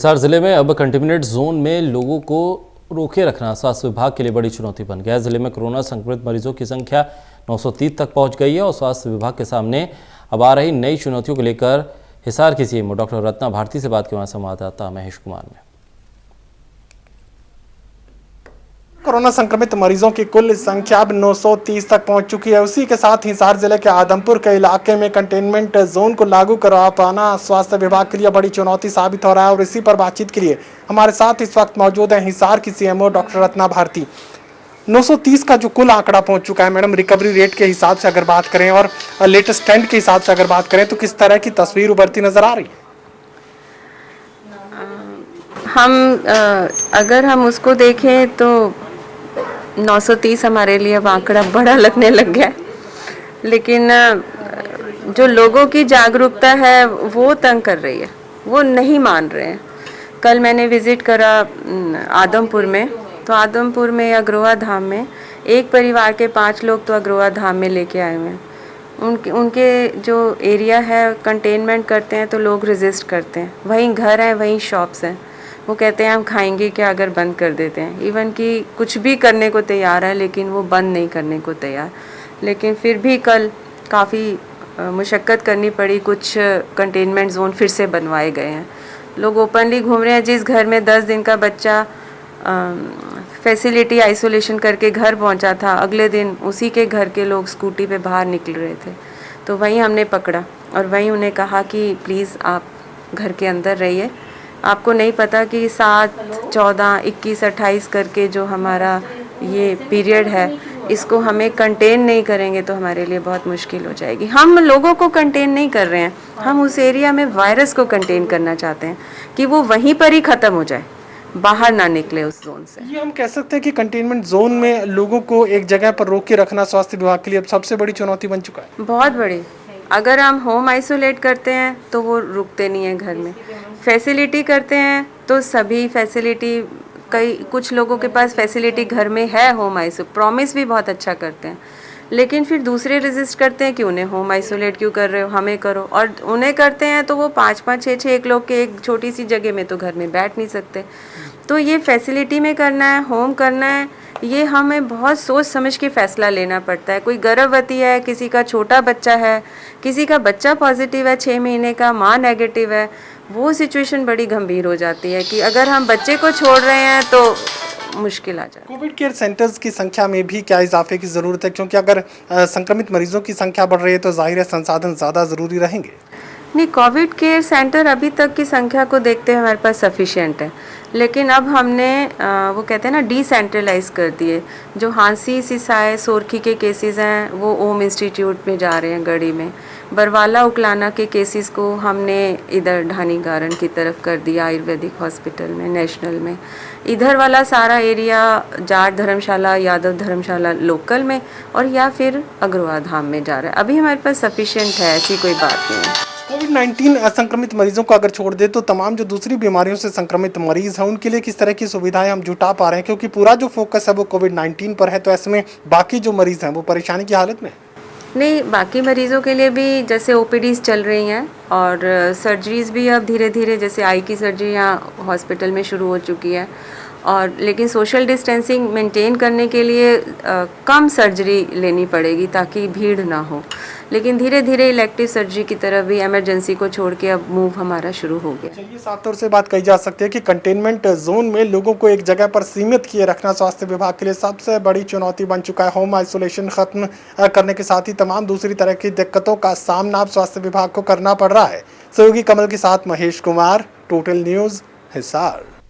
हिसार जिले में अब कंटेनमेंट जोन में लोगों को रोके रखना स्वास्थ्य विभाग के लिए बड़ी चुनौती बन गया है। जिले में कोरोना संक्रमित मरीजों की संख्या 930 तक पहुंच गई है और स्वास्थ्य विभाग के सामने अब आ रही नई चुनौतियों को लेकर हिसार की सीएमओ डॉक्टर रत्ना भारती से बात के हमारे संवाददाता महेश कुमार ने। कोरोना संक्रमित मरीजों की कुल संख्या अब 930 तक पहुंच चुकी है। उसी के साथ हिसार जिले के आदमपुर के इलाके में कंटेनमेंट जोन को लागू करवा पाना स्वास्थ्य विभाग के लिए बड़ी चुनौती साबित हो रहा है। और इसी पर बातचीत के लिए हमारे साथ इस वक्त मौजूद है हिसार की सीएमओ डॉक्टर रत्ना भारती। 930 का जो कुल आंकड़ा पहुंच चुका है मैडम, रिकवरी रेट के हिसाब से अगर बात करें और लेटेस्ट ट्रेंड के हिसाब से अगर बात करें तो किस तरह की तस्वीर उभरती नजर आ रही है? अगर हम उसको देखें तो 930 हमारे लिए अब आंकड़ा बड़ा लगने लग गया है, लेकिन जो लोगों की जागरूकता है वो तंग कर रही है, वो नहीं मान रहे हैं। कल मैंने विजिट करा आदमपुर में, तो आदमपुर में अग्रोहा धाम में एक परिवार के 5 लोग तो अग्रोहा धाम में लेके आए हुए हैं। उनके जो एरिया है कंटेनमेंट करते हैं तो लोग रेजिस्ट करते हैं। वहीं घर हैं, वहीं शॉप्स हैं, वो कहते हैं हम खाएंगे क्या अगर बंद कर देते हैं। इवन कि कुछ भी करने को तैयार है लेकिन वो बंद नहीं करने को तैयार। लेकिन फिर भी कल काफ़ी मुशक्क़त करनी पड़ी, कुछ कंटेनमेंट जोन फिर से बनवाए गए हैं। लोग ओपनली घूम रहे हैं। जिस घर में 10 दिन का बच्चा फैसिलिटी आइसोलेशन करके घर पहुंचा था, अगले दिन उसी के घर के लोग स्कूटी पे बाहर निकल रहे थे। तो वहीं हमने पकड़ा और वहीं उन्हें कहा कि प्लीज़ आप घर के अंदर रहिए। आपको नहीं पता कि 7, 14, 21, 28 करके जो हमारा ये पीरियड है, इसको हमें कंटेन नहीं करेंगे तो हमारे लिए बहुत मुश्किल हो जाएगी। हम लोगों को कंटेन नहीं कर रहे हैं, हम उस एरिया में वायरस को कंटेन करना चाहते हैं कि वो वहीं पर ही ख़त्म हो जाए, बाहर ना निकले उस जोन से। ये हम कह सकते हैं कि कंटेनमेंट जोन में लोगों को एक जगह पर रोक के रखना स्वास्थ्य विभाग के लिए अब सबसे बड़ी चुनौती बन चुका है। बहुत बड़ी। अगर हम होम आइसोलेट करते हैं तो वो रुकते नहीं हैं घर में। फैसिलिटी करते हैं तो सभी फैसिलिटी, कुछ लोगों के पास फैसिलिटी घर में है होम आइसो, प्रॉमिस भी बहुत अच्छा करते हैं, लेकिन फिर दूसरे रेजिस्ट करते हैं कि उन्हें होम आइसोलेट क्यों कर रहे हो, हमें करो। और उन्हें करते हैं तो वो 5-5, 6-6 एक लोग के एक छोटी सी जगह में तो घर में बैठ नहीं सकते। तो ये फैसिलिटी में करना है, होम करना है, ये हमें बहुत सोच समझ के फ़ैसला लेना पड़ता है। कोई गर्भवती है, किसी का छोटा बच्चा है, किसी का बच्चा पॉजिटिव है 6 महीने का, माँ नेगेटिव है, वो सिचुएशन बड़ी गंभीर हो जाती है कि अगर हम बच्चे को छोड़ रहे हैं तो मुश्किल आ जाती है। कोविड केयर सेंटर्स की संख्या में भी क्या इजाफे की ज़रूरत है, क्योंकि अगर संक्रमित मरीजों की संख्या बढ़ रही है तो जाहिर है संसाधन ज़्यादा ज़रूरी रहेंगे? नहीं, कोविड केयर सेंटर अभी तक की संख्या को देखते हुए हमारे पास सफिशिएंट है, लेकिन अब हमने वो कहते हैं ना डिसेंट्रलाइज कर दिए। जो हाँसी, सिसाई, सोरखी के केसेस हैं वो ओम इंस्टीट्यूट में जा रहे हैं गढ़ी में। बरवाला, उकलाना के केसेस को हमने इधर ढानी गारन की तरफ कर दिया, आयुर्वेदिक हॉस्पिटल में, नेशनल में। इधर वाला सारा एरिया जाट धर्मशाला, यादव धर्मशाला लोकल में, और या फिर अग्रोहा धाम में जा रहा है। अभी हमारे पास सफिशिएंट है, ऐसी कोई बात नहीं है। कोविड-19 असंक्रमित मरीजों को अगर छोड़ दे तो तमाम जो दूसरी बीमारियों से संक्रमित मरीज हैं उनके लिए किस तरह की सुविधाएं हम जुटा पा रहे हैं, क्योंकि पूरा जो फोकस है वो कोविड-19 पर है, तो ऐसे में बाकी जो मरीज हैं वो परेशानी की हालत में? नहीं, बाकी मरीज़ों के लिए भी जैसे ओपीडीज़ चल रही हैं और सर्जरीज़ भी अब धीरे धीरे, जैसे आई की सर्जरी यहाँ हॉस्पिटल में शुरू हो चुकी है। और लेकिन सोशल डिस्टेंसिंग मेंटेन करने के लिए कम सर्जरी लेनी पड़ेगी ताकि भीड़ ना हो। लेकिन धीरे धीरे इलेक्टिव सर्जरी की तरफ भी इमरजेंसी को छोड़ के अब मूव हमारा शुरू हो गया। चलिए, साफ तौर से बात कही जा सकती है कि कंटेनमेंट जोन में लोगों को एक जगह पर सीमित किए रखना स्वास्थ्य विभाग के लिए सबसे बड़ी चुनौती बन चुका है। होम आइसोलेशन खत्म करने के साथ ही तमाम दूसरी तरह की दिक्कतों का सामना अब स्वास्थ्य विभाग को करना पड़ रहा है। सहयोगी कमल के साथ महेश कुमार, टोटल न्यूज़, हिसार।